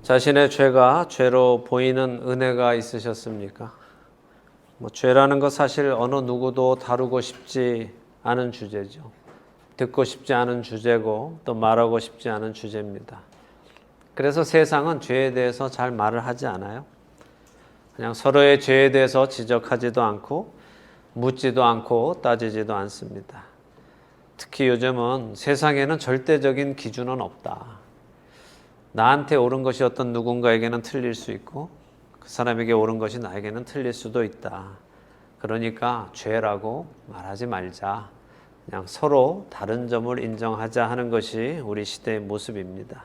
자신의 죄가 죄로 보이는 은혜가 있으셨습니까? 죄라는 것 사실 어느 누구도 다루고 싶지 않은 주제죠. 듣고 싶지 않은 주제고 또 말하고 싶지 않은 주제입니다. 그래서 세상은 죄에 대해서 잘 말을 하지 않아요. 그냥 서로의 죄에 대해서 지적하지도 않고 묻지도 않고 따지지도 않습니다. 특히 요즘은 세상에는 절대적인 기준은 없다. 나한테 옳은 것이 어떤 누군가에게는 틀릴 수 있고 그 사람에게 옳은 것이 나에게는 틀릴 수도 있다. 그러니까 죄라고 말하지 말자. 그냥 서로 다른 점을 인정하자 하는 것이 우리 시대의 모습입니다.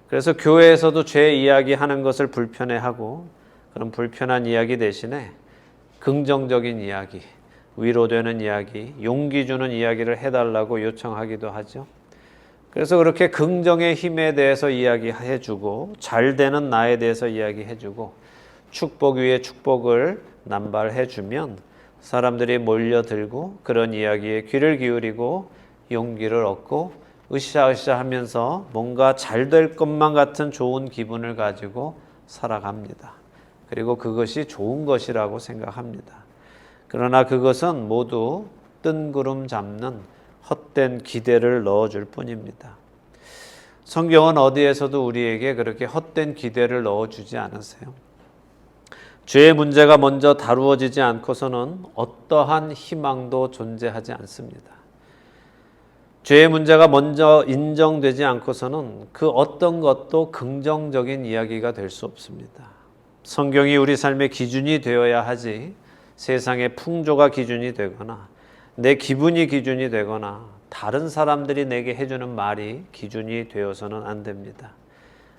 그래서 교회에서도 죄 이야기하는 것을 불편해하고 그런 불편한 이야기 대신에 긍정적인 이야기, 위로되는 이야기, 용기 주는 이야기를 해달라고 요청하기도 하죠. 그래서 그렇게 긍정의 힘에 대해서 이야기해주고 잘 되는 나에 대해서 이야기해주고 축복 위에 축복을 남발해주면 사람들이 몰려들고 그런 이야기에 귀를 기울이고 용기를 얻고 으쌰으쌰 하면서 뭔가 잘 될 것만 같은 좋은 기분을 가지고 살아갑니다. 그리고 그것이 좋은 것이라고 생각합니다. 그러나 그것은 모두 뜬구름 잡는 헛된 기대를 넣어줄 뿐입니다. 성경은 어디에서도 우리에게 그렇게 헛된 기대를 넣어주지 않으세요. 죄의 문제가 먼저 다루어지지 않고서는 어떠한 희망도 존재하지 않습니다. 죄의 문제가 먼저 인정되지 않고서는 그 어떤 것도 긍정적인 이야기가 될 수 없습니다. 성경이 우리 삶의 기준이 되어야 하지 세상의 풍조가 기준이 되거나 내 기분이 기준이 되거나 다른 사람들이 내게 해주는 말이 기준이 되어서는 안 됩니다.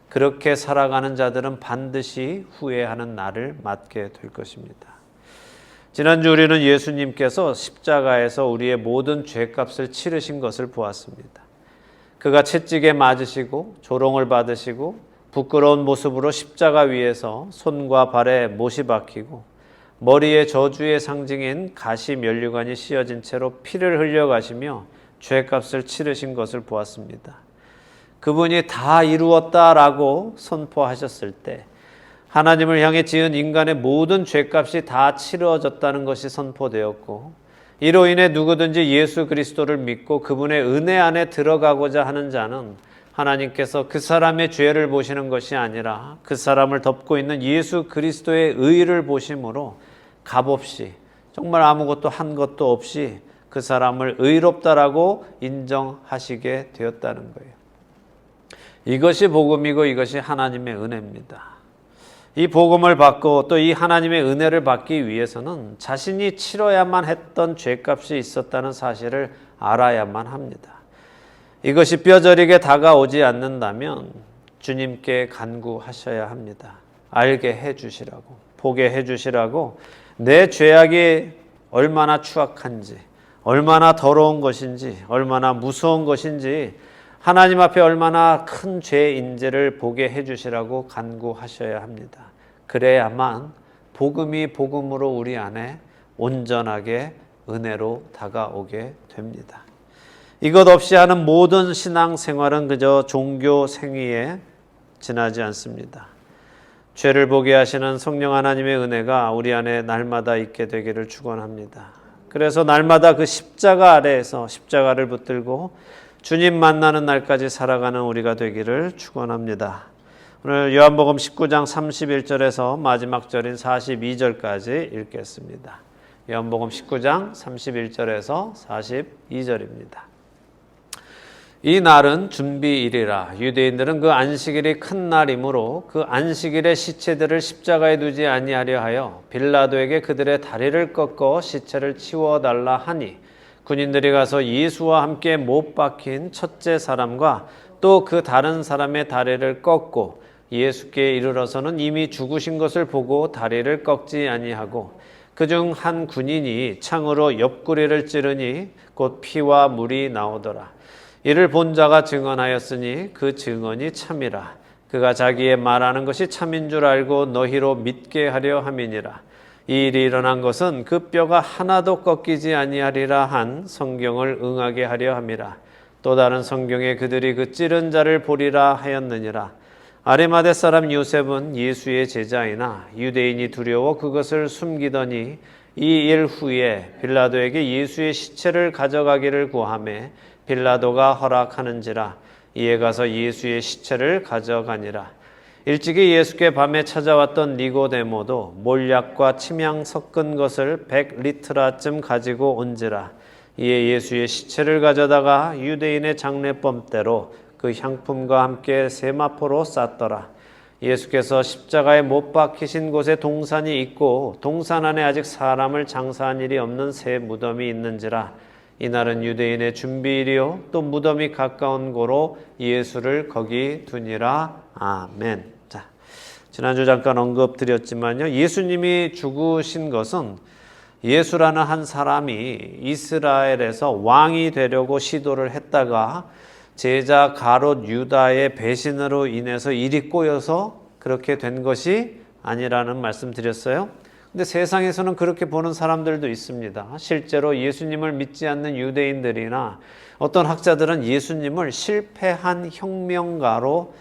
그렇게 살아가는 자들은 반드시 후회하는 날을 맞게 될 것입니다. 지난주 우리는 예수님께서 십자가에서 우리의 모든 죄값을 치르신 것을 보았습니다. 그가 채찍에 맞으시고 조롱을 받으시고 부끄러운 모습으로 십자가 위에서 손과 발에 못이 박히고 머리에 저주의 상징인 가시 면류관이 씌어진 채로 피를 흘려가시며 죄값을 치르신 것을 보았습니다. 그분이 다 이루었다라고 선포하셨을 때 하나님을 향해 지은 인간의 모든 죄값이 다 치러졌다는 것이 선포되었고 이로 인해 누구든지 예수 그리스도를 믿고 그분의 은혜 안에 들어가고자 하는 자는 하나님께서 그 사람의 죄를 보시는 것이 아니라 그 사람을 덮고 있는 예수 그리스도의 의를 보심으로 값없이 정말 아무것도 한 것도 없이 그 사람을 의롭다라고 인정하시게 되었다는 거예요. 이것이 복음이고 이것이 하나님의 은혜입니다. 이 복음을 받고 또 이 하나님의 은혜를 받기 위해서는 자신이 치러야만 했던 죄값이 있었다는 사실을 알아야만 합니다. 이것이 뼈저리게 다가오지 않는다면 주님께 간구하셔야 합니다. 알게 해주시라고, 보게 해주시라고 내 죄악이 얼마나 추악한지, 얼마나 더러운 것인지, 얼마나 무서운 것인지 하나님 앞에 얼마나 큰 죄인지를 보게 해주시라고 간구하셔야 합니다. 그래야만 복음이 복음으로 우리 안에 온전하게 은혜로 다가오게 됩니다. 이것 없이 하는 모든 신앙생활은 그저 종교 생위에 지나지 않습니다. 죄를 보게 하시는 성령 하나님의 은혜가 우리 안에 날마다 있게 되기를 축원합니다. 그래서 날마다 그 십자가 아래에서 십자가를 붙들고 주님 만나는 날까지 살아가는 우리가 되기를 축원합니다. 오늘 요한복음 19장 31절에서 마지막 절인 42절까지 읽겠습니다. 요한복음 19장 31절에서 42절입니다. 이 날은 준비일이라 유대인들은 그 안식일이 큰 날이므로 그 안식일에 시체들을 십자가에 두지 아니하려 하여 빌라도에게 그들의 다리를 꺾어 시체를 치워달라 하니 군인들이 가서 예수와 함께 못 박힌 첫째 사람과 또 그 다른 사람의 다리를 꺾고 예수께 이르러서는 이미 죽으신 것을 보고 다리를 꺾지 아니하고 그중 한 군인이 창으로 옆구리를 찌르니 곧 피와 물이 나오더라. 이를 본 자가 증언하였으니 그 증언이 참이라. 그가 자기의 말하는 것이 참인 줄 알고 너희로 믿게 하려 함이니라. 이 일이 일어난 것은 그 뼈가 하나도 꺾이지 아니하리라 한 성경을 응하게 하려 함이라. 또 다른 성경에 그들이 그 찌른 자를 보리라 하였느니라. 아리마대 사람 요셉은 예수의 제자이나 유대인이 두려워 그것을 숨기더니 이 일 후에 빌라도에게 예수의 시체를 가져가기를 구하매 빌라도가 허락하는지라 이에 가서 예수의 시체를 가져가니라. 일찍이 예수께 밤에 찾아왔던 니고데모도 몰약과 침향 섞은 것을 100리트라쯤 가지고 온지라. 이에 예수의 시체를 가져다가 유대인의 장례법대로 그 향품과 함께 세마포로 쌌더라. 예수께서 십자가에 못 박히신 곳에 동산이 있고 동산 안에 아직 사람을 장사한 일이 없는 새 무덤이 있는지라. 이날은 유대인의 준비일이요 또 무덤이 가까운 고로 예수를 거기 두니라. 아멘. 자, 지난주 잠깐 언급드렸지만요, 예수님이 죽으신 것은 예수라는 한 사람이 이스라엘에서 왕이 되려고 시도를 했다가 제자 가롯 유다의 배신으로 인해서 일이 꼬여서 그렇게 된 것이 아니라는 말씀 드렸어요. 근데 세상에서는 그렇게 보는 사람들도 있습니다. 실제로 예수님을 믿지 않는 유대인들이나 어떤 학자들은 예수님을 실패한 혁명가로,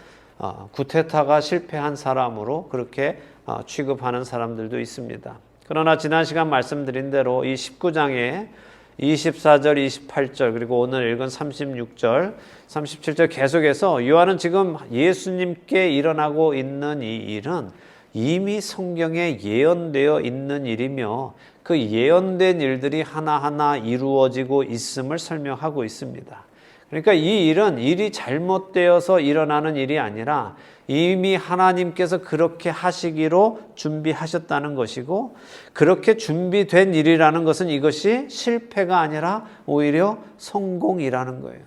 구테타가 실패한 사람으로 그렇게 취급하는 사람들도 있습니다. 그러나 지난 시간 말씀드린 대로 이 19장에 24절, 28절 그리고 오늘 읽은 36절, 37절 계속해서 요한은 지금 예수님께 일어나고 있는 이 일은 이미 성경에 예언되어 있는 일이며 그 예언된 일들이 하나하나 이루어지고 있음을 설명하고 있습니다. 그러니까 이 일은 일이 잘못되어서 일어나는 일이 아니라 이미 하나님께서 그렇게 하시기로 준비하셨다는 것이고, 그렇게 준비된 일이라는 것은 이것이 실패가 아니라 오히려 성공이라는 거예요.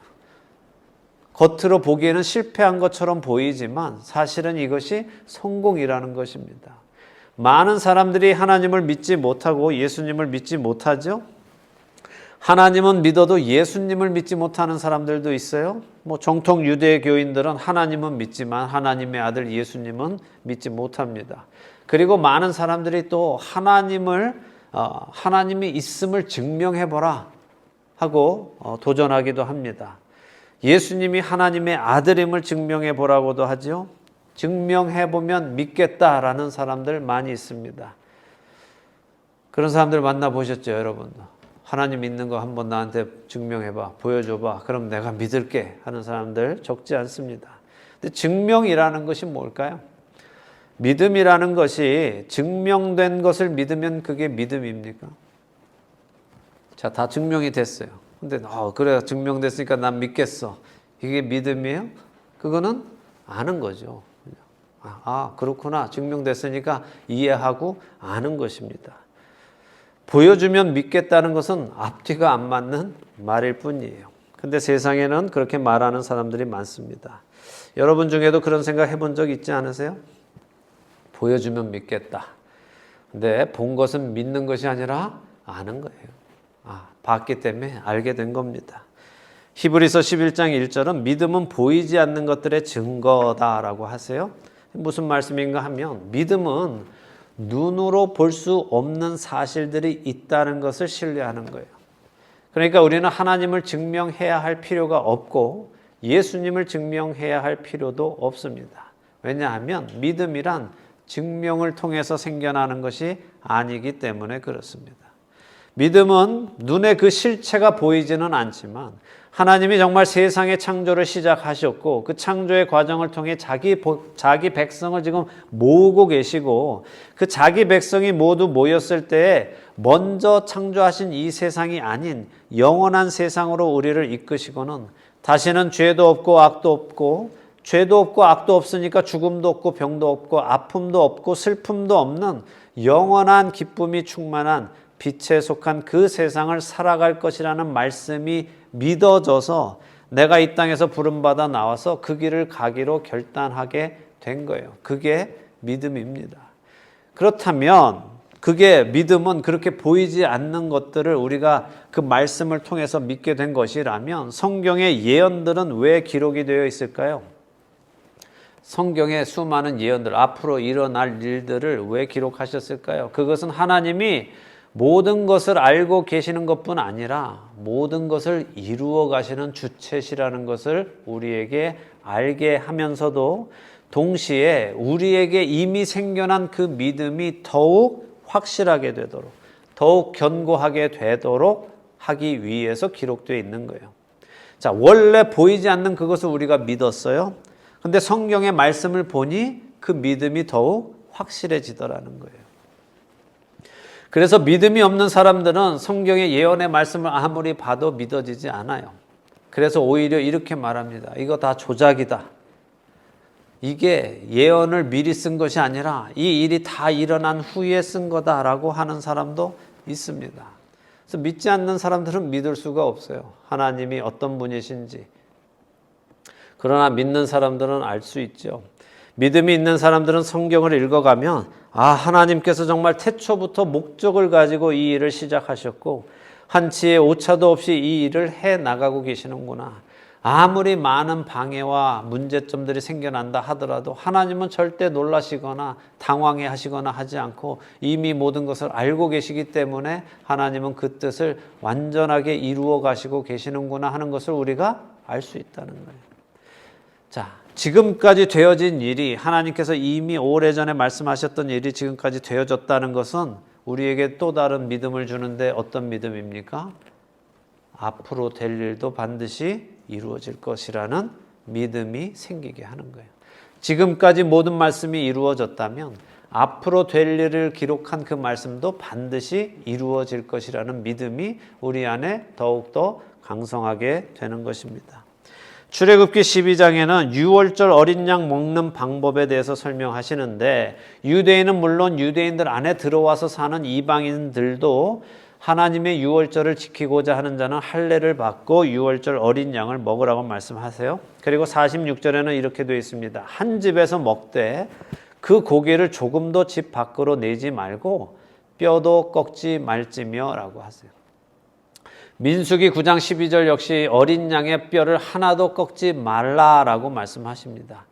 겉으로 보기에는 실패한 것처럼 보이지만 사실은 이것이 성공이라는 것입니다. 많은 사람들이 하나님을 믿지 못하고 예수님을 믿지 못하죠. 하나님은 믿어도 예수님을 믿지 못하는 사람들도 있어요. 정통 유대 교인들은 하나님은 믿지만 하나님의 아들 예수님은 믿지 못합니다. 그리고 많은 사람들이 또 하나님이 있음을 증명해보라 하고 도전하기도 합니다. 예수님이 하나님의 아들임을 증명해보라고도 하죠. 증명해보면 믿겠다라는 사람들 많이 있습니다. 그런 사람들 만나보셨죠, 여러분? 하나님 있는 거 한번 나한테 증명해봐, 보여줘봐, 그럼 내가 믿을게 하는 사람들 적지 않습니다. 근데 증명이라는 것이 뭘까요? 믿음이라는 것이 증명된 것을 믿으면 그게 믿음입니까? 자, 다 증명이 됐어요. 근데 그래, 증명됐으니까 난 믿겠어. 이게 믿음이에요? 그거는 아는 거죠. 그렇구나. 증명됐으니까 이해하고 아는 것입니다. 보여주면 믿겠다는 것은 앞뒤가 안 맞는 말일 뿐이에요. 근데 세상에는 그렇게 말하는 사람들이 많습니다. 여러분 중에도 그런 생각 해본 적 있지 않으세요? 보여주면 믿겠다. 근데 본 것은 믿는 것이 아니라 아는 거예요. 봤기 때문에 알게 된 겁니다. 히브리서 11장 1절은 믿음은 보이지 않는 것들의 증거다라고 하세요. 무슨 말씀인가 하면 믿음은 눈으로 볼 수 없는 사실들이 있다는 것을 신뢰하는 거예요. 그러니까 우리는 하나님을 증명해야 할 필요가 없고 예수님을 증명해야 할 필요도 없습니다. 왜냐하면 믿음이란 증명을 통해서 생겨나는 것이 아니기 때문에 그렇습니다. 믿음은 눈에 그 실체가 보이지는 않지만 하나님이 정말 세상의 창조를 시작하셨고 그 창조의 과정을 통해 자기 백성을 지금 모으고 계시고 그 자기 백성이 모두 모였을 때에 먼저 창조하신 이 세상이 아닌 영원한 세상으로 우리를 이끄시고는 다시는 죄도 없고 악도 없고 죄도 없고 악도 없으니까 죽음도 없고 병도 없고 아픔도 없고 슬픔도 없는 영원한 기쁨이 충만한 빛에 속한 그 세상을 살아갈 것이라는 말씀이 믿어져서 내가 이 땅에서 부름받아 나와서 그 길을 가기로 결단하게 된 거예요. 그게 믿음입니다. 그렇다면 그게 믿음은 그렇게 보이지 않는 것들을 우리가 그 말씀을 통해서 믿게 된 것이라면 성경의 예언들은 왜 기록이 되어 있을까요? 성경의 수많은 예언들, 앞으로 일어날 일들을 왜 기록하셨을까요? 그것은 하나님이 모든 것을 알고 계시는 것뿐 아니라 모든 것을 이루어 가시는 주체시라는 것을 우리에게 알게 하면서도 동시에 우리에게 이미 생겨난 그 믿음이 더욱 확실하게 되도록, 더욱 견고하게 되도록 하기 위해서 기록되어 있는 거예요. 자, 원래 보이지 않는 그것을 우리가 믿었어요. 근데 성경의 말씀을 보니 그 믿음이 더욱 확실해지더라는 거예요. 그래서 믿음이 없는 사람들은 성경의 예언의 말씀을 아무리 봐도 믿어지지 않아요. 그래서 오히려 이렇게 말합니다. 이거 다 조작이다. 이게 예언을 미리 쓴 것이 아니라 이 일이 다 일어난 후에 쓴 거다라고 하는 사람도 있습니다. 그래서 믿지 않는 사람들은 믿을 수가 없어요. 하나님이 어떤 분이신지. 그러나 믿는 사람들은 알 수 있죠. 믿음이 있는 사람들은 성경을 읽어가면 하나님께서 정말 태초부터 목적을 가지고 이 일을 시작하셨고 한치의 오차도 없이 이 일을 해나가고 계시는구나. 아무리 많은 방해와 문제점들이 생겨난다 하더라도 하나님은 절대 놀라시거나 당황해 하시거나 하지 않고 이미 모든 것을 알고 계시기 때문에 하나님은 그 뜻을 완전하게 이루어 가시고 계시는구나 하는 것을 우리가 알 수 있다는 거예요. 자, 지금까지 되어진 일이, 하나님께서 이미 오래전에 말씀하셨던 일이 지금까지 되어졌다는 것은 우리에게 또 다른 믿음을 주는데 어떤 믿음입니까? 앞으로 될 일도 반드시 이루어질 것이라는 믿음이 생기게 하는 거예요. 지금까지 모든 말씀이 이루어졌다면 앞으로 될 일을 기록한 그 말씀도 반드시 이루어질 것이라는 믿음이 우리 안에 더욱더 강성하게 되는 것입니다. 출애굽기 12장에는 유월절 어린 양 먹는 방법에 대해서 설명하시는데 유대인은 물론 유대인들 안에 들어와서 사는 이방인들도 하나님의 유월절을 지키고자 하는 자는 할례를 받고 유월절 어린 양을 먹으라고 말씀하세요. 그리고 46절에는 이렇게 되어 있습니다. 한 집에서 먹되 그 고기를 조금도 집 밖으로 내지 말고 뼈도 꺾지 말지며 라고 하세요. 민수기 9장 12절 역시 어린 양의 뼈를 하나도 꺾지 말라라고 말씀하십니다.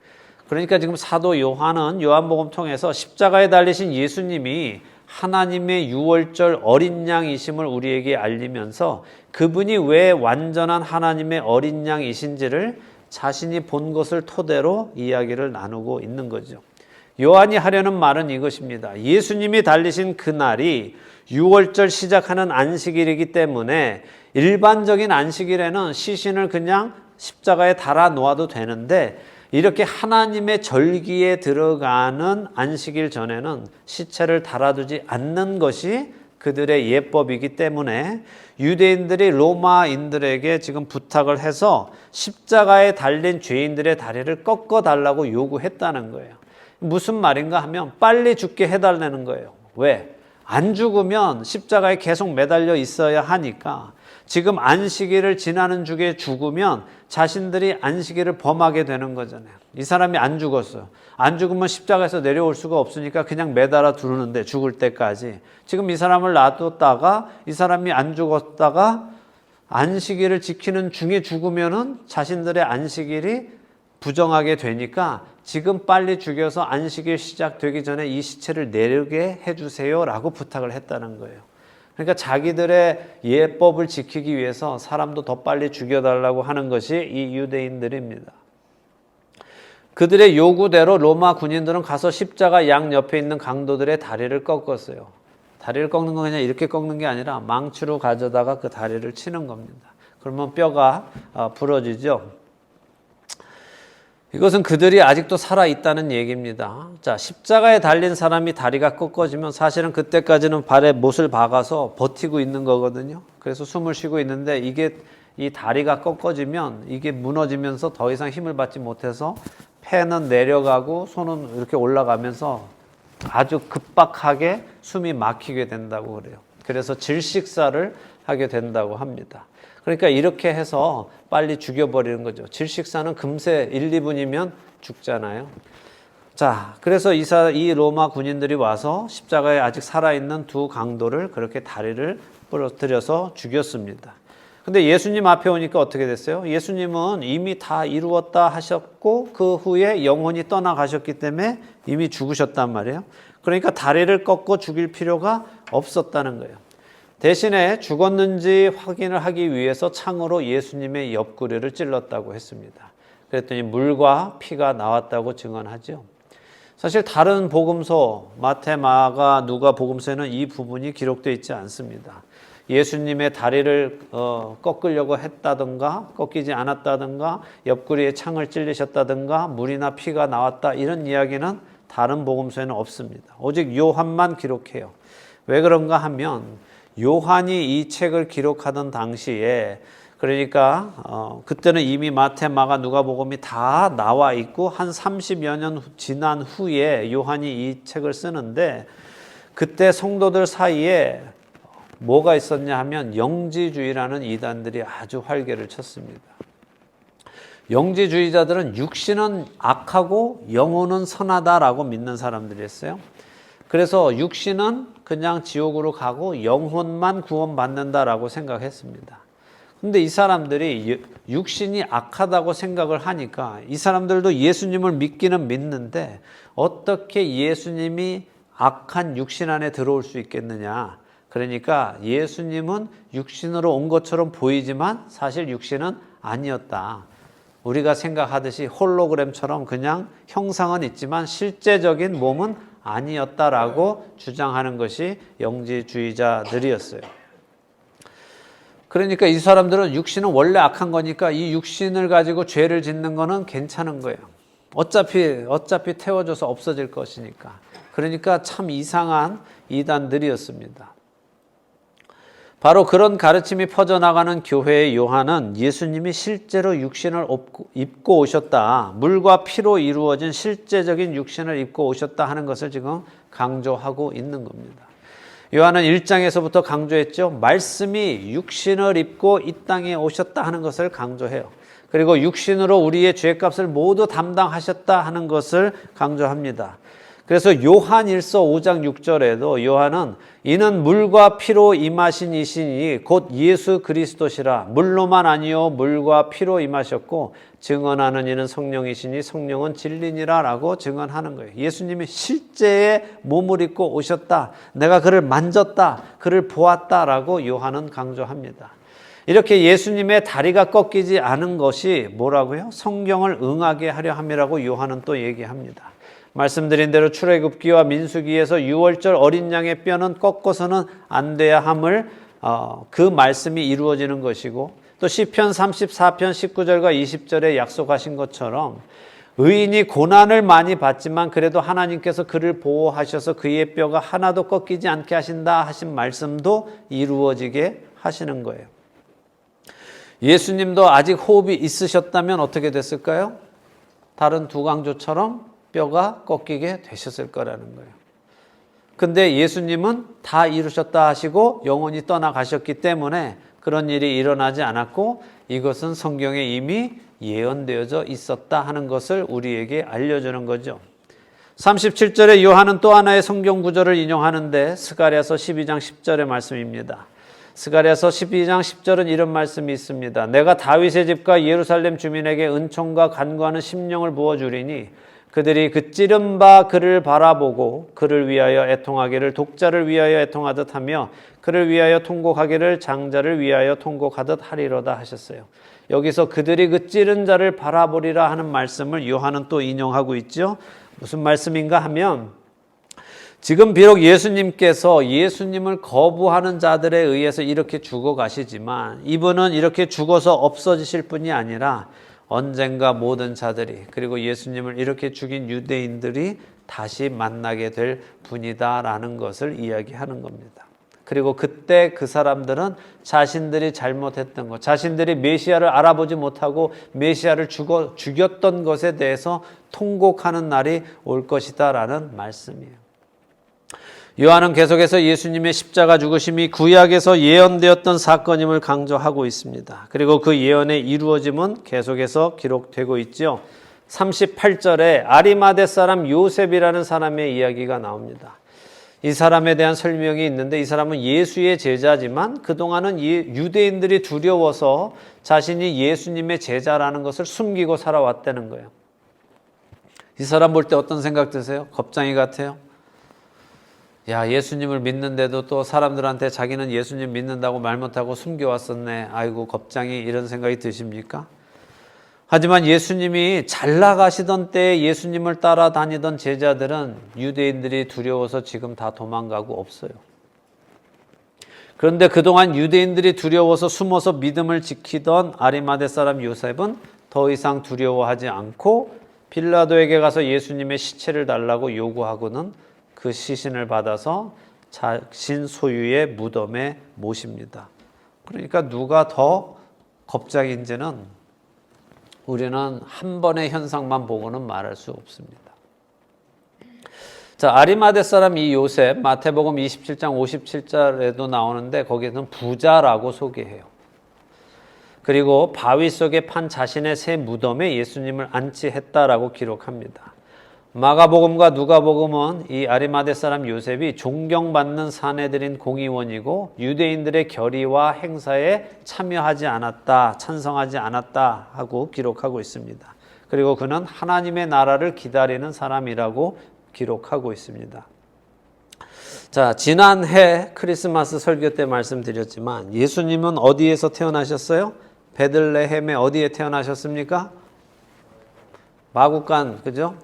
그러니까 지금 사도 요한은 요한복음 통해서 십자가에 달리신 예수님이 하나님의 유월절 어린 양이심을 우리에게 알리면서 그분이 왜 완전한 하나님의 어린 양이신지를 자신이 본 것을 토대로 이야기를 나누고 있는 거죠. 요한이 하려는 말은 이것입니다. 예수님이 달리신 그날이 유월절 시작하는 안식일이기 때문에 일반적인 안식일에는 시신을 그냥 십자가에 달아 놓아도 되는데 이렇게 하나님의 절기에 들어가는 안식일 전에는 시체를 달아두지 않는 것이 그들의 예법이기 때문에 유대인들이 로마인들에게 지금 부탁을 해서 십자가에 달린 죄인들의 다리를 꺾어 달라고 요구했다는 거예요. 무슨 말인가 하면 빨리 죽게 해달라는 거예요. 왜? 안 죽으면 십자가에 계속 매달려 있어야 하니까 지금 안식일을 지나는 중에 죽으면 자신들이 안식일을 범하게 되는 거잖아요. 이 사람이 안 죽었어요. 안 죽으면 십자가에서 내려올 수가 없으니까 그냥 매달아 두는데 죽을 때까지. 지금 이 사람을 놔뒀다가 이 사람이 안 죽었다가 안식일을 지키는 중에 죽으면은 자신들의 안식일이 부정하게 되니까 지금 빨리 죽여서 안식일 시작되기 전에 이 시체를 내리게 해주세요라고 부탁을 했다는 거예요. 그러니까 자기들의 예법을 지키기 위해서 사람도 더 빨리 죽여달라고 하는 것이 이 유대인들입니다. 그들의 요구대로 로마 군인들은 가서 십자가 양 옆에 있는 강도들의 다리를 꺾었어요. 다리를 꺾는 건 그냥 이렇게 꺾는 게 아니라 망치로 가져다가 그 다리를 치는 겁니다. 그러면 뼈가 부러지죠. 이것은 그들이 아직도 살아있다는 얘기입니다. 자, 십자가에 달린 사람이 다리가 꺾어지면 사실은 그때까지는 발에 못을 박아서 버티고 있는 거거든요. 그래서 숨을 쉬고 있는데 이 다리가 꺾어지면 이게 무너지면서 더 이상 힘을 받지 못해서 폐는 내려가고 손은 이렇게 올라가면서 아주 급박하게 숨이 막히게 된다고 그래요. 그래서 질식사를 하게 된다고 합니다. 그러니까 이렇게 해서 빨리 죽여버리는 거죠. 질식사는 금세 1, 2분이면 죽잖아요. 자, 그래서 이 로마 군인들이 와서 십자가에 아직 살아있는 두 강도를 그렇게 다리를 부러뜨려서 죽였습니다. 근데 예수님 앞에 오니까 어떻게 됐어요? 예수님은 이미 다 이루었다 하셨고 그 후에 영혼이 떠나가셨기 때문에 이미 죽으셨단 말이에요. 그러니까 다리를 꺾고 죽일 필요가 없었다는 거예요. 대신에 죽었는지 확인을 하기 위해서 창으로 예수님의 옆구리를 찔렀다고 했습니다. 그랬더니 물과 피가 나왔다고 증언하죠. 사실 다른 복음서 마태, 마가, 누가 복음서에는 이 부분이 기록되어 있지 않습니다. 예수님의 다리를 꺾으려고 했다든가 꺾이지 않았다든가 옆구리에 창을 찔리셨다든가 물이나 피가 나왔다 이런 이야기는 다른 복음서에는 없습니다. 오직 요한만 기록해요. 왜 그런가 하면 요한이 이 책을 기록하던 당시에 그러니까 그때는 이미 마태, 마가, 누가복음이 다 나와 있고 한 30여 년 지난 후에 요한이 이 책을 쓰는데 그때 성도들 사이에 뭐가 있었냐 하면 영지주의라는 이단들이 아주 활개를 쳤습니다. 영지주의자들은 육신은 악하고 영혼은 선하다라고 믿는 사람들이었어요. 그래서 육신은 그냥 지옥으로 가고 영혼만 구원받는다라고 생각했습니다. 근데 이 사람들이 육신이 악하다고 생각을 하니까 이 사람들도 예수님을 믿기는 믿는데 어떻게 예수님이 악한 육신 안에 들어올 수 있겠느냐. 그러니까 예수님은 육신으로 온 것처럼 보이지만 사실 육신은 아니었다. 우리가 생각하듯이 홀로그램처럼 그냥 형상은 있지만 실제적인 몸은 아니었다라고 주장하는 것이 영지주의자들이었어요. 그러니까 이 사람들은 육신은 원래 악한 거니까 이 육신을 가지고 죄를 짓는 거는 괜찮은 거예요. 어차피 태워져서 없어질 것이니까. 그러니까 참 이상한 이단들이었습니다. 바로 그런 가르침이 퍼져나가는 교회의 요한은 예수님이 실제로 육신을 입고 오셨다. 물과 피로 이루어진 실제적인 육신을 입고 오셨다 하는 것을 지금 강조하고 있는 겁니다. 요한은 1장에서부터 강조했죠. 말씀이 육신을 입고 이 땅에 오셨다 하는 것을 강조해요. 그리고 육신으로 우리의 죄값을 모두 담당하셨다 하는 것을 강조합니다. 그래서 요한일서 5장 6절에도 요한은 이는 물과 피로 임하신 이시니 곧 예수 그리스도시라. 물로만 아니요 물과 피로 임하셨고 증언하는 이는 성령이시니 성령은 진리니라 라고 증언하는 거예요. 예수님이 실제의 몸을 입고 오셨다. 내가 그를 만졌다. 그를 보았다라고 요한은 강조합니다. 이렇게 예수님의 다리가 꺾이지 않은 것이 뭐라고요? 성경을 응하게 하려 함이라고 요한은 또 얘기합니다. 말씀드린 대로 출애굽기와 민수기에서 유월절 어린 양의 뼈는 꺾어서는 안 돼야 함을 그 말씀이 이루어지는 것이고 또 시편 34편 19절과 20절에 약속하신 것처럼 의인이 고난을 많이 받지만 그래도 하나님께서 그를 보호하셔서 그의 뼈가 하나도 꺾이지 않게 하신다 하신 말씀도 이루어지게 하시는 거예요. 예수님도 아직 호흡이 있으셨다면 어떻게 됐을까요? 다른 두 강조처럼 뼈가 꺾이게 되셨을 거라는 거예요. 근데 예수님은 다 이루셨다 하시고 영원히 떠나가셨기 때문에 그런 일이 일어나지 않았고 이것은 성경에 이미 예언되어져 있었다 하는 것을 우리에게 알려주는 거죠. 37절에 요한은 또 하나의 성경 구절을 인용하는데 스가랴서 12장 10절의 말씀입니다. 스가랴서 12장 10절은 이런 말씀이 있습니다. 내가 다윗의 집과 예루살렘 주민에게 은총과 간구하는 심령을 부어주리니 그들이 그 찌른 바 그를 바라보고 그를 위하여 애통하기를 독자를 위하여 애통하듯 하며 그를 위하여 통곡하기를 장자를 위하여 통곡하듯 하리로다 하셨어요. 여기서 그들이 그 찌른 자를 바라보리라 하는 말씀을 요한은 또 인용하고 있죠. 무슨 말씀인가 하면 지금 비록 예수님께서 예수님을 거부하는 자들에 의해서 이렇게 죽어가시지만 이분은 이렇게 죽어서 없어지실 뿐이 아니라 언젠가 모든 자들이 그리고 예수님을 이렇게 죽인 유대인들이 다시 만나게 될 분이다라는 것을 이야기하는 겁니다. 그리고 그때 그 사람들은 자신들이 잘못했던 것, 자신들이 메시아를 알아보지 못하고 메시아를 죽였던 것에 대해서 통곡하는 날이 올 것이다라는 말씀이에요. 요한은 계속해서 예수님의 십자가 죽으심이 구약에서 예언되었던 사건임을 강조하고 있습니다. 그리고 그 예언의 이루어짐은 계속해서 기록되고 있죠. 38절에 아리마대 사람 요셉이라는 사람의 이야기가 나옵니다. 이 사람에 대한 설명이 있는데 이 사람은 예수의 제자지만 그동안은 유대인들이 두려워서 자신이 예수님의 제자라는 것을 숨기고 살아왔다는 거예요. 이 사람 볼 때 어떤 생각 드세요? 겁쟁이 같아요? 야, 예수님을 믿는데도 또 사람들한테 자기는 예수님 믿는다고 말 못하고 숨겨왔었네. 아이고 겁쟁이 이런 생각이 드십니까? 하지만 예수님이 잘 나가시던 때에 예수님을 따라다니던 제자들은 유대인들이 두려워서 지금 다 도망가고 없어요. 그런데 그동안 유대인들이 두려워서 숨어서 믿음을 지키던 아리마대 사람 요셉은 더 이상 두려워하지 않고 빌라도에게 가서 예수님의 시체를 달라고 요구하고는 그 시신을 받아서 자신 소유의 무덤에 모십니다. 그러니까 누가 더 겁작인지는 우리는 한 번의 현상만 보고는 말할 수 없습니다. 자, 아리마대 사람 이 요셉, 마태복음 27장 57절에도 나오는데 거기에는 부자라고 소개해요. 그리고 바위 속에 판 자신의 새 무덤에 예수님을 안치했다라고 기록합니다. 마가복음과 누가복음은 이 아리마대 사람 요셉이 존경받는 사내들인 공의원이고 유대인들의 결의와 행사에 참여하지 않았다, 찬성하지 않았다 하고 기록하고 있습니다. 그리고 그는 하나님의 나라를 기다리는 사람이라고 기록하고 있습니다. 자, 지난해 크리스마스 설교 때 말씀드렸지만 예수님은 어디에서 태어나셨어요? 베들레헴에 어디에 태어나셨습니까? 마구간, 그죠?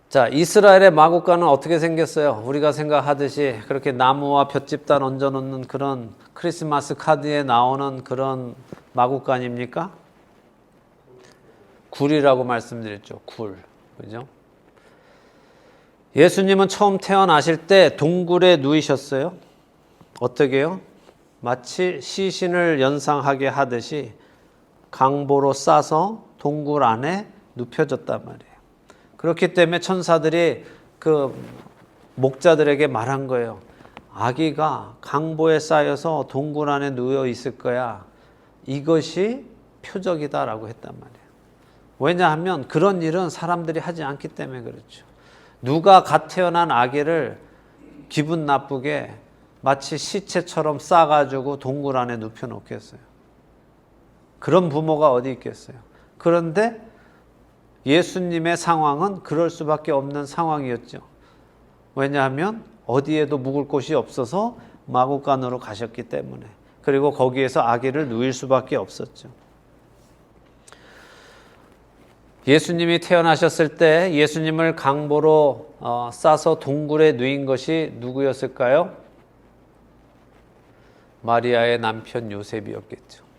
자, 이스라엘의 마구간은 어떻게 생겼어요? 우리가 생각하듯이 그렇게 나무와 볏짚단 얹어놓는 그런 크리스마스 카드에 나오는 그런 마구간입니까? 굴이라고 말씀드렸죠. 굴. 그죠? 예수님은 처음 태어나실 때 동굴에 누이셨어요. 어떻게요? 마치 시신을 연상하게 하듯이 강보로 싸서 동굴 안에 눕혀졌단 말이에요. 그렇기 때문에 천사들이 그 목자들에게 말한 거예요. 아기가 강보에 쌓여서 동굴 안에 누워 있을 거야. 이것이 표적이다라고 했단 말이에요. 왜냐하면 그런 일은 사람들이 하지 않기 때문에 그렇죠. 누가 갓 태어난 아기를 기분 나쁘게 마치 시체처럼 싸가지고 동굴 안에 눕혀놓겠어요. 그런 부모가 어디 있겠어요. 그런데 예수님의 상황은 그럴 수밖에 없는 상황이었죠. 왜냐하면 어디에도 묵을 곳이 없어서 마구간으로 가셨기 때문에. 그리고 거기에서 아기를 누일 수밖에 없었죠. 예수님이 태어나셨을 때 예수님을 강보로 싸서 동굴에 누인 것이 누구였을까요? 마리아의 남편 요셉이었겠죠.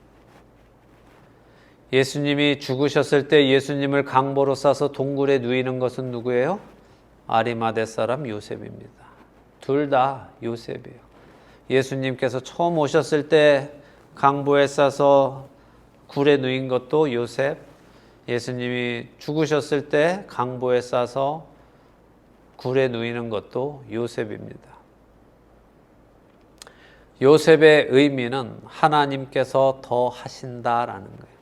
예수님이 죽으셨을 때 예수님을 강보로 싸서 동굴에 누이는 것은 누구예요? 아리마대 사람 요셉입니다. 둘 다 요셉이에요. 예수님께서 처음 오셨을 때 강보에 싸서 굴에 누인 것도 요셉, 예수님이 죽으셨을 때 강보에 싸서 굴에 누이는 것도 요셉입니다. 요셉의 의미는 하나님께서 더 하신다라는 거예요.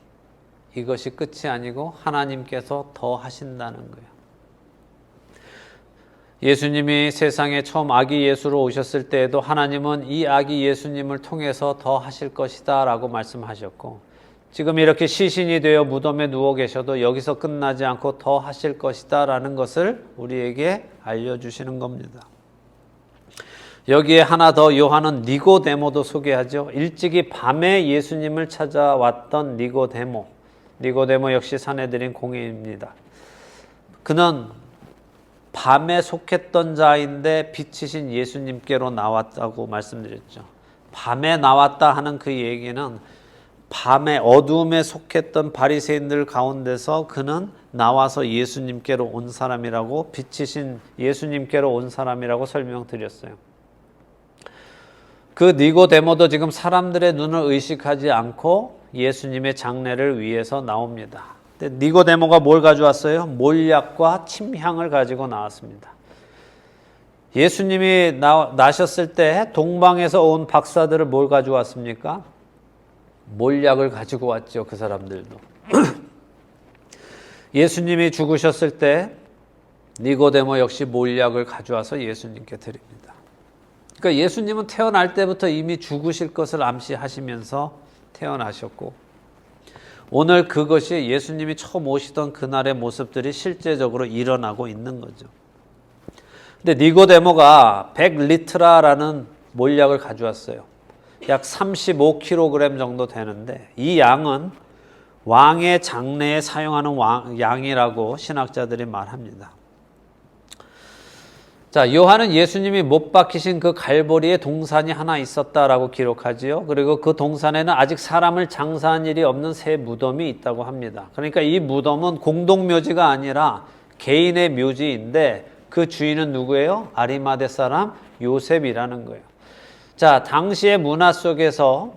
이것이 끝이 아니고 하나님께서 더 하신다는 거예요. 예수님이 세상에 처음 아기 예수로 오셨을 때에도 하나님은 이 아기 예수님을 통해서 더 하실 것이다 라고 말씀하셨고, 지금 이렇게 시신이 되어 무덤에 누워 계셔도 여기서 끝나지 않고 더 하실 것이다 라는 것을 우리에게 알려주시는 겁니다. 여기에 하나 더 요한은 니고데모도 소개하죠. 일찍이 밤에 예수님을 찾아왔던 니고데모 역시 사내들인 공의입니다. 그는 밤에 속했던 자인데 빛이신 예수님께로 나왔다고 말씀드렸죠. 밤에 나왔다 하는 그 얘기는 밤에 어두움에 속했던 바리새인들 가운데서 그는 나와서 예수님께로 온 사람이라고, 빛이신 예수님께로 온 사람이라고 설명드렸어요. 그 니고데모도 지금 사람들의 눈을 의식하지 않고 예수님의 장례를 위해서 나옵니다. 근데 니고데모가 뭘 가져왔어요? 몰약과 침향을 가지고 나왔습니다. 예수님이 나셨을 때 동방에서 온 박사들을 뭘 가져왔습니까? 몰약을 가지고 왔죠. 그 사람들도. 예수님이 죽으셨을 때 니고데모 역시 몰약을 가져와서 예수님께 드립니다. 그러니까 예수님은 태어날 때부터 이미 죽으실 것을 암시하시면서 태어나셨고, 오늘 그것이 예수님이 처음 오시던 그날의 모습들이 실제적으로 일어나고 있는 거죠. 근데 니고데모가 100리트라라는 몰약을 가져왔어요. 약 35kg 정도 되는데 이 양은 왕의 장례에 사용하는 양이라고 신학자들이 말합니다. 자, 요한은 예수님이 못 박히신 그 갈보리에 동산이 하나 있었다라고 기록하지요. 그리고 그 동산에는 아직 사람을 장사한 일이 없는 새 무덤이 있다고 합니다. 그러니까 이 무덤은 공동묘지가 아니라 개인의 묘지인데 그 주인은 누구예요? 아리마대 사람 요셉이라는 거예요. 자, 당시의 문화 속에서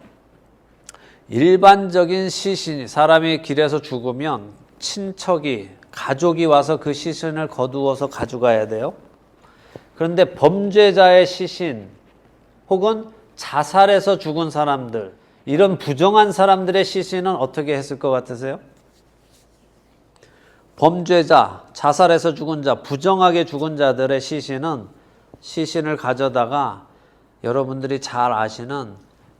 일반적인 시신이, 사람이 길에서 죽으면 친척이, 가족이 와서 그 시신을 거두어서 가져가야 돼요. 그런데 범죄자의 시신 혹은 자살해서 죽은 사람들, 이런 부정한 사람들의 시신은 어떻게 했을 것 같으세요? 범죄자, 자살해서 죽은 자, 부정하게 죽은 자들의 시신을 가져다가 여러분들이 잘 아시는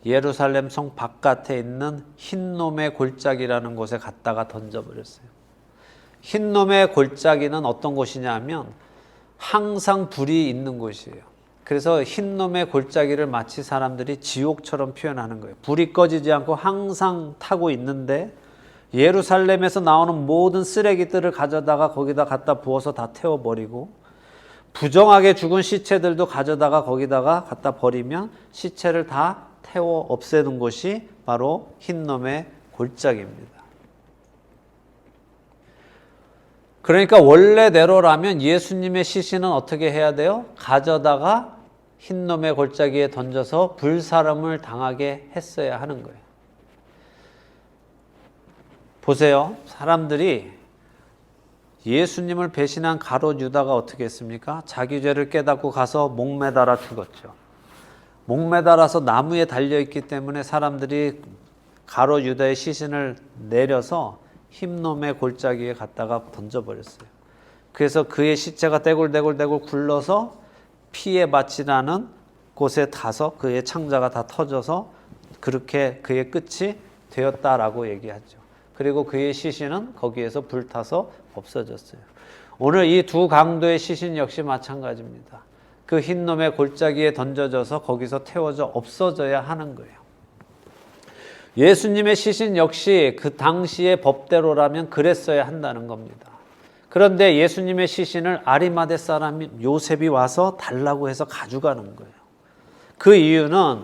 예루살렘 성 바깥에 있는 흰놈의 골짜기라는 곳에 갖다가 던져버렸어요. 흰놈의 골짜기는 어떤 곳이냐면 항상 불이 있는 곳이에요. 그래서 흰놈의 골짜기를 마치 사람들이 지옥처럼 표현하는 거예요. 불이 꺼지지 않고 항상 타고 있는데 예루살렘에서 나오는 모든 쓰레기들을 가져다가 거기다 갖다 부어서 다 태워버리고 부정하게 죽은 시체들도 가져다가 거기다가 갖다 버리면 시체를 다 태워 없애는 곳이 바로 흰놈의 골짜기입니다. 그러니까 원래대로라면 예수님의 시신은 어떻게 해야 돼요? 가져다가 흰놈의 골짜기에 던져서 불사름을 당하게 했어야 하는 거예요. 보세요. 사람들이 예수님을 배신한 가롯 유다가 어떻게 했습니까? 자기 죄를 깨닫고 가서 목매달아 죽었죠. 목매달아서 나무에 달려있기 때문에 사람들이 가롯 유다의 시신을 내려서 흰놈의 골짜기에 갖다가 던져버렸어요. 그래서 그의 시체가 떼굴떼굴 굴러서 피에 맞지 않은 곳에 가서 그의 창자가 다 터져서 그렇게 그의 끝이 되었다라고 얘기하죠. 그리고 그의 시신은 거기에서 불타서 없어졌어요. 오늘 이 두 강도의 시신 역시 마찬가지입니다. 그 흰놈의 골짜기에 던져져서 거기서 태워져 없어져야 하는 거예요. 예수님의 시신 역시 그 당시의 법대로라면 그랬어야 한다는 겁니다. 그런데 예수님의 시신을 아리마대 사람 요셉이 와서 달라고 해서 가져가는 거예요. 그 이유는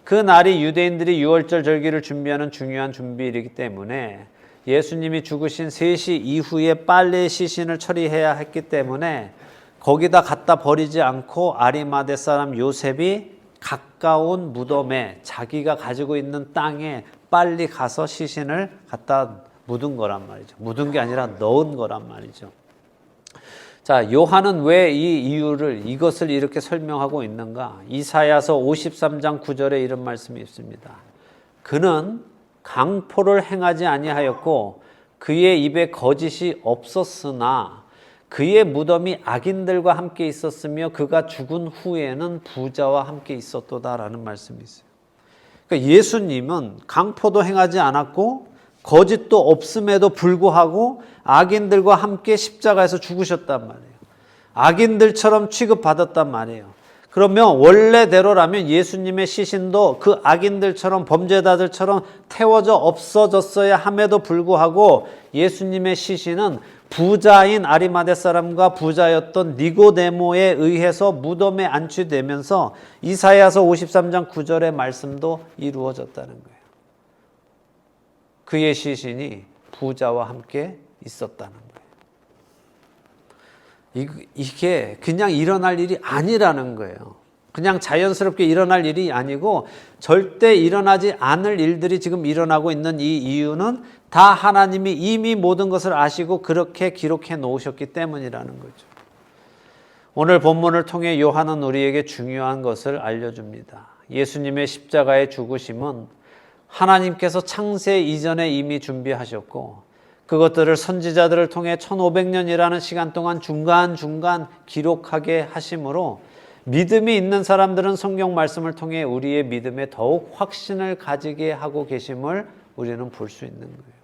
그 날이 유대인들이 유월절 절기를 준비하는 중요한 준비일이기 때문에 예수님이 죽으신 3시 이후에 빨리 시신을 처리해야 했기 때문에 거기다 갖다 버리지 않고 아리마대 사람 요셉이 가까운 무덤에 자기가 가지고 있는 땅에 빨리 가서 시신을 갖다 묻은 거란 말이죠. 묻은 게 아니라 넣은 거란 말이죠. 자, 요한은 왜 이것을 이렇게 설명하고 있는가? 이사야서 53장 9절에 이런 말씀이 있습니다. 그는 강포를 행하지 아니하였고 그의 입에 거짓이 없었으나 그의 무덤이 악인들과 함께 있었으며 그가 죽은 후에는 부자와 함께 있었도다라는 말씀이 있어요. 그러니까 예수님은 강포도 행하지 않았고 거짓도 없음에도 불구하고 악인들과 함께 십자가에서 죽으셨단 말이에요. 악인들처럼 취급받았단 말이에요. 그러면 원래대로라면 예수님의 시신도 그 악인들처럼 범죄자들처럼 태워져 없어졌어야 함에도 불구하고 예수님의 시신은 부자인 아리마대 사람과 부자였던 니고데모에 의해서 무덤에 안치되면서 이사야서 53장 9절의 말씀도 이루어졌다는 거예요. 그의 시신이 부자와 함께 있었다는 거예요. 이게 그냥 일어날 일이 아니라는 거예요. 그냥 자연스럽게 일어날 일이 아니고 절대 일어나지 않을 일들이 지금 일어나고 있는 이 이유는 다 하나님이 이미 모든 것을 아시고 그렇게 기록해 놓으셨기 때문이라는 거죠. 오늘 본문을 통해 요한은 우리에게 중요한 것을 알려줍니다. 예수님의 십자가의 죽으심은 하나님께서 창세 이전에 이미 준비하셨고 그것들을 선지자들을 통해 1500년이라는 시간 동안 중간중간 기록하게 하심으로 믿음이 있는 사람들은 성경 말씀을 통해 우리의 믿음에 더욱 확신을 가지게 하고 계심을 우리는 볼 수 있는 거예요.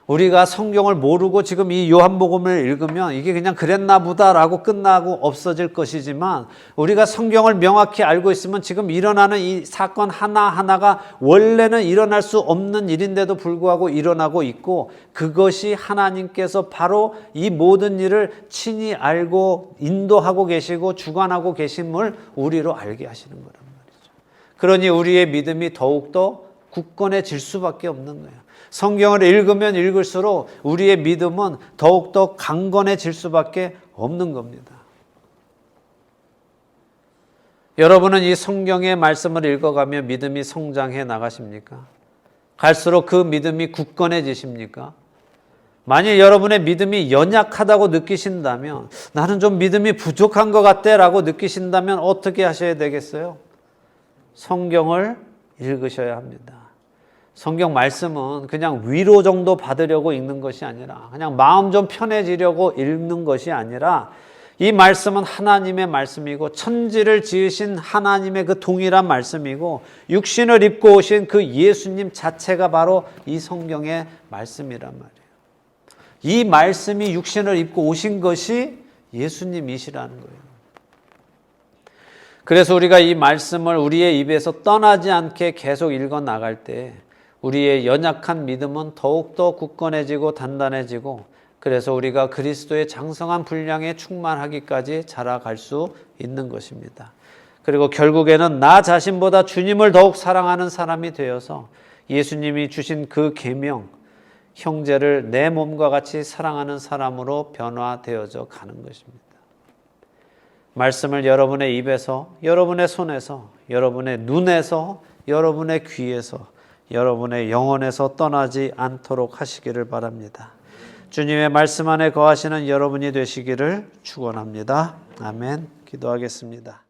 우리가 성경을 모르고 지금 이 요한복음을 읽으면 이게 그냥 그랬나 보다라고 끝나고 없어질 것이지만, 우리가 성경을 명확히 알고 있으면 지금 일어나는 이 사건 하나하나가 원래는 일어날 수 없는 일인데도 불구하고 일어나고 있고, 그것이 하나님께서 바로 이 모든 일을 친히 알고 인도하고 계시고 주관하고 계심을 우리로 알게 하시는 거란 말이죠. 그러니 우리의 믿음이 더욱더 굳건해질 수밖에 없는 거예요. 성경을 읽으면 읽을수록 우리의 믿음은 더욱더 강건해질 수밖에 없는 겁니다. 여러분은 이 성경의 말씀을 읽어가며 믿음이 성장해 나가십니까? 갈수록 그 믿음이 굳건해지십니까? 만일 여러분의 믿음이 연약하다고 느끼신다면, 나는 좀 믿음이 부족한 것 같아 라고 느끼신다면 어떻게 하셔야 되겠어요? 성경을 읽으셔야 합니다. 성경 말씀은 그냥 위로 정도 받으려고 읽는 것이 아니라, 그냥 마음 좀 편해지려고 읽는 것이 아니라, 이 말씀은 하나님의 말씀이고 천지를 지으신 하나님의 그 동일한 말씀이고, 육신을 입고 오신 그 예수님 자체가 바로 이 성경의 말씀이란 말이에요. 이 말씀이 육신을 입고 오신 것이 예수님이시라는 거예요. 그래서 우리가 이 말씀을 우리의 입에서 떠나지 않게 계속 읽어 나갈 때 우리의 연약한 믿음은 더욱더 굳건해지고 단단해지고, 그래서 우리가 그리스도의 장성한 분량에 충만하기까지 자라갈 수 있는 것입니다. 그리고 결국에는 나 자신보다 주님을 더욱 사랑하는 사람이 되어서 예수님이 주신 그 계명, 형제를 내 몸과 같이 사랑하는 사람으로 변화되어져 가는 것입니다. 말씀을 여러분의 입에서, 여러분의 손에서, 여러분의 눈에서, 여러분의 귀에서, 여러분의 영혼에서 떠나지 않도록 하시기를 바랍니다. 주님의 말씀 안에 거하시는 여러분이 되시기를 축원합니다. 아멘. 기도하겠습니다.